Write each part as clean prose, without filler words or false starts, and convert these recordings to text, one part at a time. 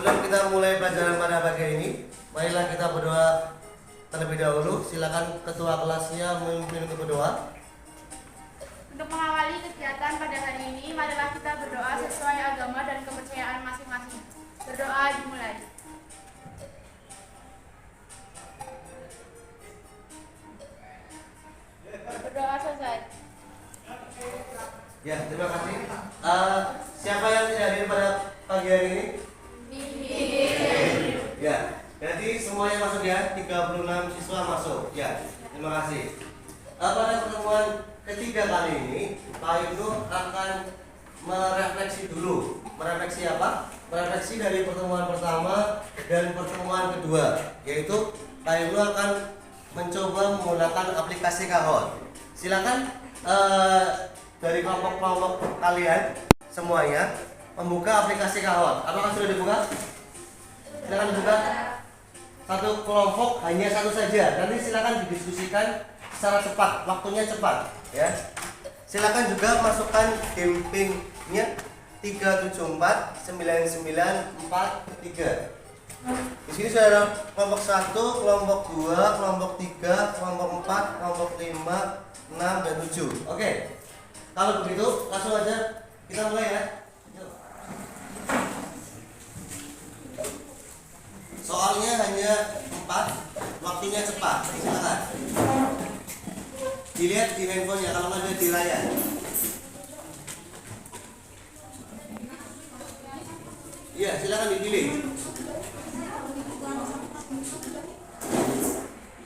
sebelum kita mulai pelajaran pada pagi ini, marilah kita berdoa terlebih dahulu. Silakan ketua kelasnya memimpin untuk berdoa. Untuk mengawali kegiatan pada hari ini, marilah kita berdoa sesuai agama dan kepercayaan masing-masing. Berdoa dimulai. Berdoa selesai. Ya, terima kasih. Siapa yang tidak hadir pada pagi hari ini? Ya, jadi semuanya masuk ya, 36 siswa masuk. Ya, terima kasih. Pada pertemuan ketiga kali ini, Pak Ibnu akan merefleksi dulu. Merefleksi apa? Merefleksi dari pertemuan pertama dan pertemuan kedua, yaitu Pak Ibnu akan mencoba menggunakan aplikasi Kahoot. Silakan dari kelompok-kelompok kalian semuanya membuka aplikasi Kahoot. Apakah sudah dibuka? Silakan dibuka. Satu kelompok hanya satu saja. Nanti silakan didiskusikan secara cepat, waktunya cepat, ya. Silakan juga masukkan game pin-nya 3749943. Di sini sudah ada kelompok 1, kelompok 2, kelompok 3, kelompok 4, kelompok 5, 6 dan 7. Oke. Kalau begitu langsung aja kita mulai ya. Soalnya hanya 4, waktunya cepat. Silakan. Dilihat di handphonenya, kalau nggak ada di layar. Iya, silakan dipilih.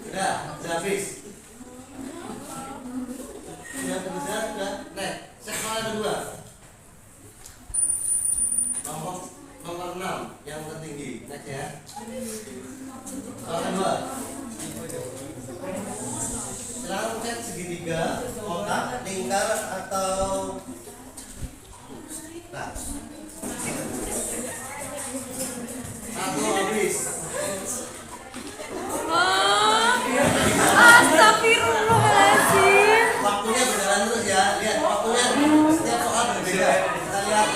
Sudah habis. Sudah. Nah, soal kedua. Nomor 6 yang tertinggi. Next ya. Soal kedua. Silakan cek segitiga, kotak, lingkar atau nah. Satu habis. Astagfirullahaladzim. Waktunya berjalan terus ya. Lihat waktunya setiap soal berbeda. Kita lihat.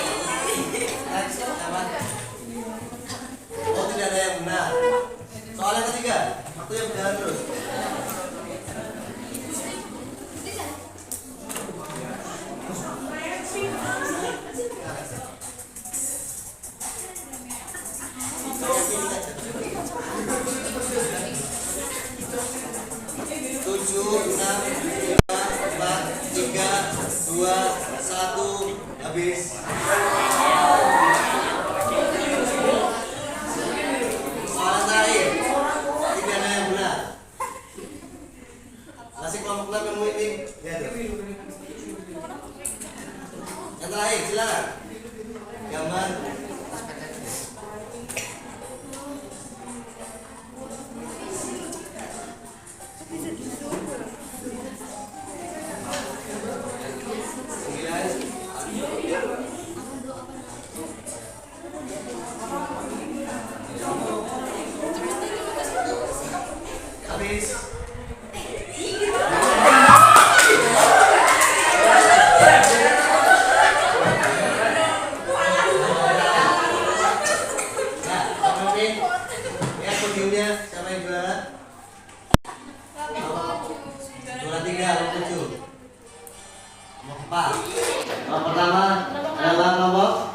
Next apa? Oh, tidak ada yang benar. Soal yang ketiga, waktunya berjalan terus. Tujuh, 6, 5, 4, 3, 2, 1, habis. Soal terakhir, tidak ada yang benar. Masih kelompok 6 yang memimpin. Lihat. Yang terakhir, silakan. Gambar. Habis. Ya, podiumnya siapa yang juara? Juara 3, nomor 7. Nomor 4. Nomor pertama adalah kelompok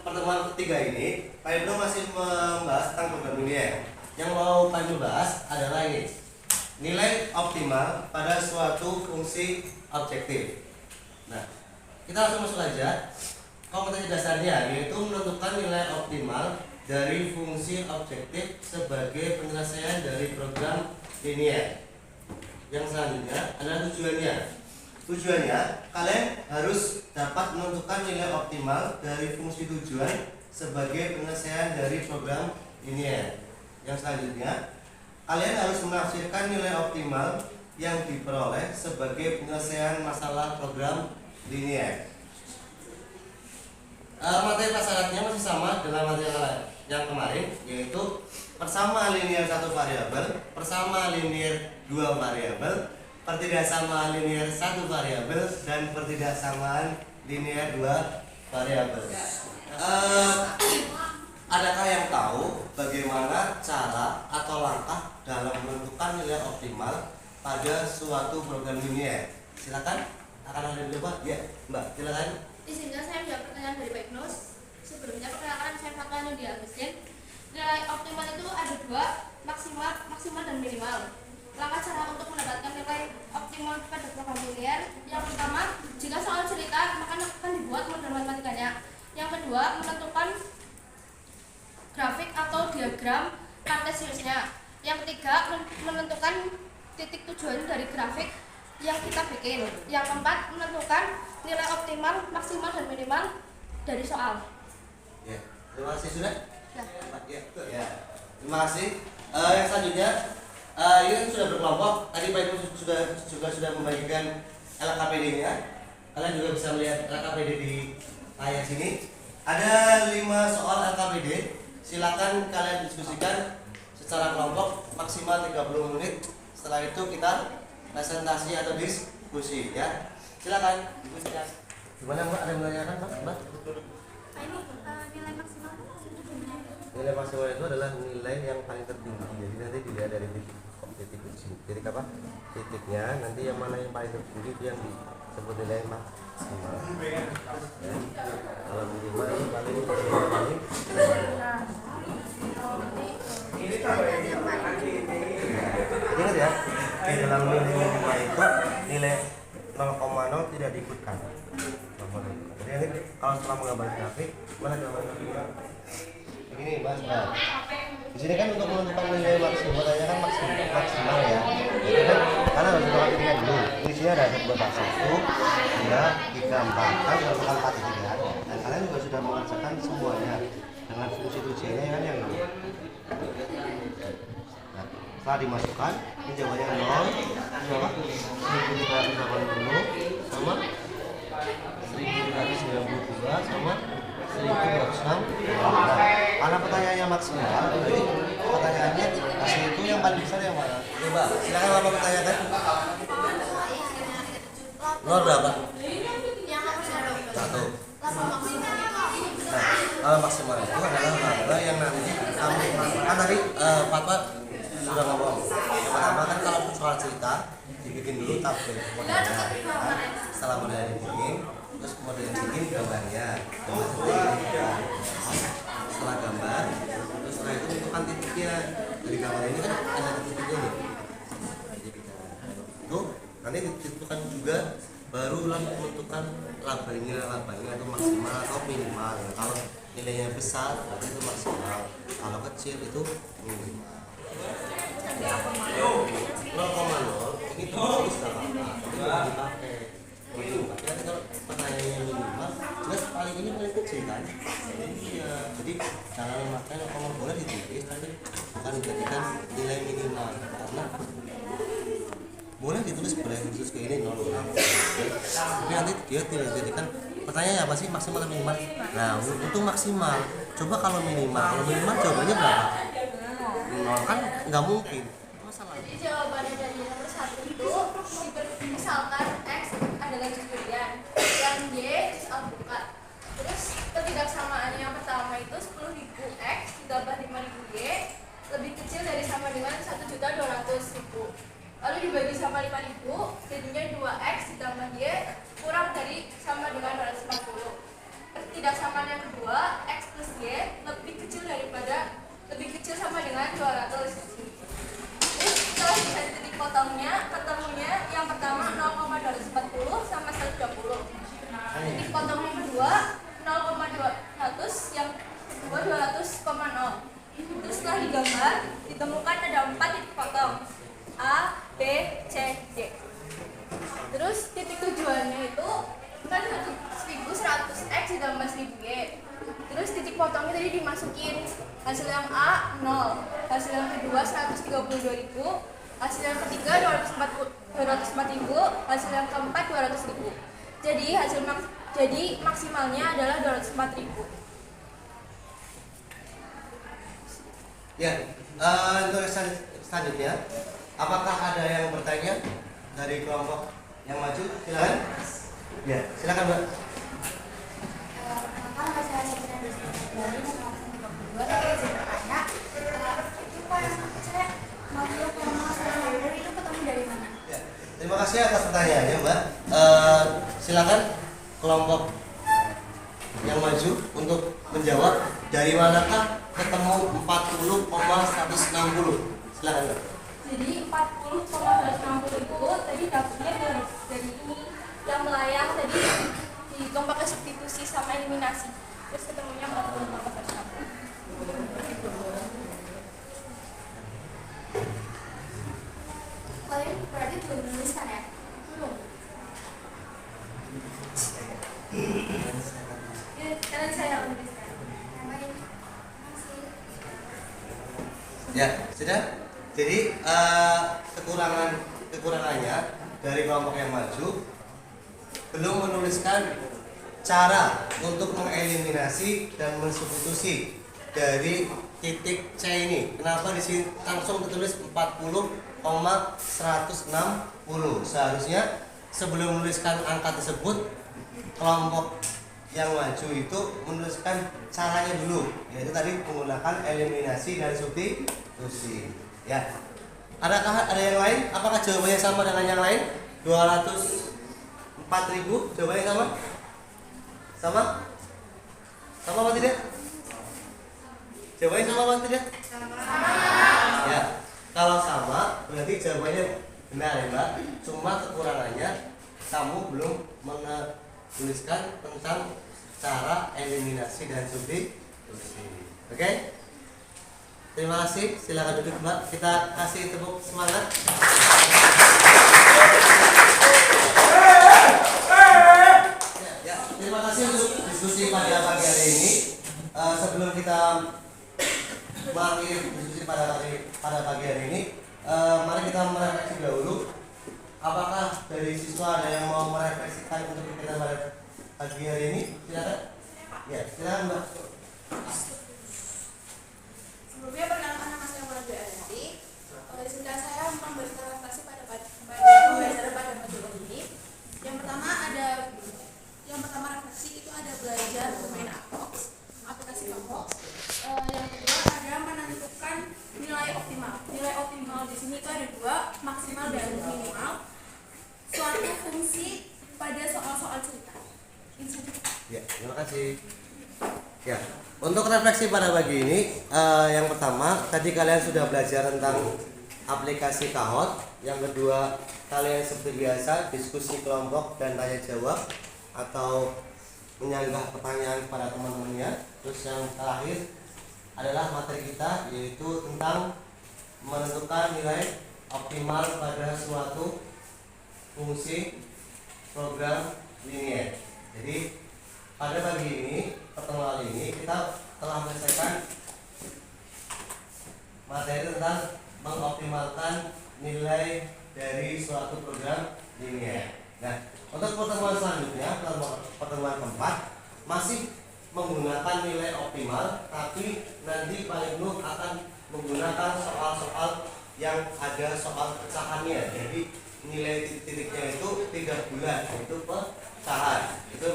pertemuan ketiga ini, Pak Ibnu masih membahas tentang program linear. Yang mau Pak Ibnu bahas adalah ini, nilai optimal pada suatu fungsi objektif. Nah, kita langsung masuk aja. Kompetensi dasarnya yaitu menentukan nilai optimal dari fungsi objektif sebagai penyelesaian dari program linear. Yang selanjutnya adalah tujuannya. Tujuannya, kalian harus dapat menentukan nilai optimal dari fungsi tujuan sebagai penyelesaian dari program linear. Yang selanjutnya, kalian harus menafsirkan nilai optimal yang diperoleh sebagai penyelesaian masalah program linear. Materi prasyaratnya masih sama dengan materi yang kemarin, yaitu persamaan linear satu variabel, persamaan linear dua variabel, pertidaksamaan linear satu variabel, dan pertidaksamaan linear dua variabel. Adakah yang tahu bagaimana cara atau langkah dalam menentukan nilai optimal pada suatu program linear? Silakan, akan ada yang coba? Ya, Mbak, silakan. Izinkan saya menjawab pertanyaan dari Pak Ignus. Sebelumnya perkenalkan saya Fatwa Nudia Agustin. Nilai optimal itu ada dua, maksimal dan minimal. Langkah cara untuk mendapatkan nilai optimal pada program linear. Yang pertama, jika soal cerita maka akan dibuat model matematikanya. Yang kedua, menentukan grafik atau diagram kartesiusnya. Yang ketiga, menentukan titik tujuan dari grafik yang kita bikin. Yang keempat, menentukan nilai optimal, maksimal dan minimal dari soal. Ya, terima kasih sudah. Ya. Ya, terima kasih. Yang selanjutnya, ini kan sudah berkelompok. Tadi Pak Ibu sudah membagikan LKPD-nya. Kalian juga bisa melihat LKPD di layar sini. Ada 5 soal LKPD. Silakan kalian diskusikan secara kelompok maksimal 30 menit. Setelah itu kita presentasi atau diskusi ya. Silakan diskusikan. Gimana Mbak? Ada yang menanyakan Mbak? Ini nilai maksimal. Nilai maksimal itu adalah nilai yang paling tertinggi. Jadi nanti dilihat dari titik apa? Titiknya nanti yang mana yang paling tertinggi itu yang disebut nilai maksimal. Ya. Kalau minimal itu paling ingat ya, di dalam nilai minimal itu nilai 0,0 tidak diikutkan. Jadi nanti kalau setelah menggambar grafik, mana gambar grafiknya? Begini Mas. Di sini kan untuk menentukan nilai maksimal, katanya kan maksimal ya. Itu kan karena harus kita ketikkan dulu. Di sini ada beberapa 1, 2, 3, 4 kan menentukan 4 titik ya. Dan kalian juga sudah mengerjakan semuanya dengan fungsi tujuannya kan yang ini. Nah, setelah dimasukkan, ini jawabannya 0, berapa? 1380 sama 1392 sama 1260. Karena pertanyaannya maksimal, jadi pertanyaannya hasil itu yang paling besar yang mana? Coba, silakan Bapak pertanyakan. Nol berapa? 1. Nah, kalau maksimal itu adalah laba yang nanti kamu kan tadi Fatwa sudah ngomong. Yang pertama kan kalau soal cerita dibikin dulu tabel modelnya. Setelah modelnya dibikin, terus model yang bikin gambarnya. Setelah gambar, terus setelah itu tentukan titiknya. Dari gambar ini kan ada titiknya nih. Itu nanti ditentukan juga, barulah menentukan labanya atau maksimal atau minimal. Kalau nilainya besar berarti itu maksimal, kalau kecil itu minimal. 0,0 ini tuh bisa dipakai. Tapi kalau pertanyaannya minimal, jelas paling ini paling kecil kan? Jadi jangan memakai 0,0 boleh ditulis, tapi bukan dijadikan nilai minimal karena boleh ditulis kayak ini 0. Tapi nanti dia tidak jadikan pertanyaannya apa sih, maksimal atau minimal? Nah, untuk maksimal. Coba kalau minimal jawabannya berapa? 0 kan nggak mungkin. Jadi jawabannya dari nomor 1 itu misalkan X adalah jus durian, yang Y jus alpukat. Terus ketidaksamaannya yang pertama itu 10.000 X ditambah 5.000 Y lebih kecil dari sama dengan 1.200.000. Lalu dibagi sama 5.000, jadinya 2X ditambah Y kurang dari sama dengan 240. Ketidaksamaan yang kedua, X plus Y lebih kecil sama dengan 200. Terus setelah bisa titik potongnya, ketemunya yang pertama 0,240 sama 120. Titik potong yang kedua 0,200, yang kedua 200,0. Terus setelah digambar, ditemukan ada 4 titik potong, A, B, C, D. Terus titik tujuannya itu kan 1100X ditambah 1000Y. Terus titik potongnya tadi dimasukin. Hasil yang A 0, hasil yang kedua 132.000, hasil yang ketiga 204.000, hasil yang keempat 200.000. Jadi maksimalnya adalah 204.000. Ya, Untuk selanjutnya, apakah ada yang bertanya dari kelompok yang maju? Silakan. Ya, silakan Mbak. Perkenalkan, nama saya Sabrina dari kelompok 22. Saya izin bertanya, itu Pak yang saya makhluk yang saya itu ketemu dari mana? Ya, terima kasih atas pertanyaannya Mbak. Silakan kelompok yang maju untuk menjawab dari manakah ketemu 40,160. Silakan Mbak. Jadi 40,160 itu tadi dapatnya dari ini yang melayang tadi dihitung pakai substitusi sama eliminasi, terus ketemunya 40,160. Kalian berarti belum menuliskan ya? Belum. Ya, kalian saya menuliskan. Namanya masih. Ya, sudah. Jadi kekurangannya dari kelompok yang maju belum menuliskan cara untuk mengeliminasi dan mensubstitusi dari titik C ini. Kenapa di sini langsung ditulis 40,160? Seharusnya sebelum menuliskan angka tersebut, kelompok yang maju itu menuliskan caranya dulu, yaitu tadi menggunakan eliminasi dan substitusi. Ya. Adakah ada yang lain? Apakah jawabannya sama dengan yang lain? 204.000 jawabannya sama? Sama? Sama apa tidak? Jawabannya sama apa tidak? Sama. Ya. Kalau sama, berarti jawabannya benar ya Mbak. Cuma kekurangannya kamu belum menuliskan tentang cara eliminasi dan substitusi. Oke? Terima kasih. Silakan duduk Mbak. Kita kasih tepuk semangat. Ya, terima kasih untuk diskusi pada pagi hari ini. Sebelum kita mengakhiri diskusi pada pagi hari ini, mari kita merefleksi dahulu. Apakah dari siswa ada yang mau merefleksikan untuk kita pada pagi hari ini? Silakan. Ya, silakan Mbak. Sebelumnya perkenalkan, nama saya Mulan Dwi. Izinkan saya memberikan refleksi pada pembelajaran pada modul ini. Yang pertama refleksi itu ada belajar bermain aplikasi Kahoot. Yang kedua ada menentukan nilai optimal. Nilai optimal di sini itu ada dua, maksimal dan minimal. Suatu fungsi pada soal-soal cerita. Ya, terima kasih. Ya, untuk refleksi pada pagi ini, yang pertama tadi kalian sudah belajar tentang aplikasi Kahoot. Yang kedua, kalian seperti biasa diskusi kelompok dan tanya jawab atau menyanggah pertanyaan kepada teman-temannya. Terus yang terakhir adalah materi kita, yaitu tentang menentukan nilai optimal pada suatu fungsi program linear. Jadi pada pagi ini, pertemuan ini kita telah menyelesaikan materi tentang mengoptimalkan nilai dari suatu program linear. Nah, untuk pertemuan selanjutnya, pertemuan keempat, masih menggunakan nilai optimal, tapi nanti Pak Ibnu akan menggunakan soal-soal yang ada soal pecahannya. Jadi nilai titiknya itu 3 bulan, itu pecahan. Itu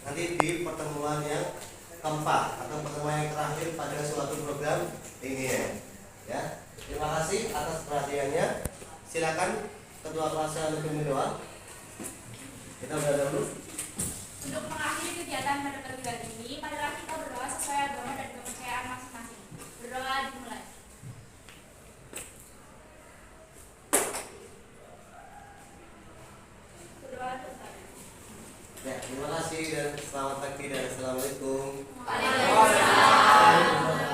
nanti di pertemuan yang keempat atau pertemuan yang terakhir pada suatu program ini ya. Terima kasih atas perhatiannya. Silakan ketua kelasnya lebih mendoa. Kita berdoa dulu. Untuk mengakhiri kegiatan pada pagi ini, marilah kita berdoa sesuai agama dan kepercayaan masing-masing. Berdoa dimulai. Berdoa selesai. Ya, terima kasih dan selamat pagi dan assalamualaikum. Waalaikumsalam.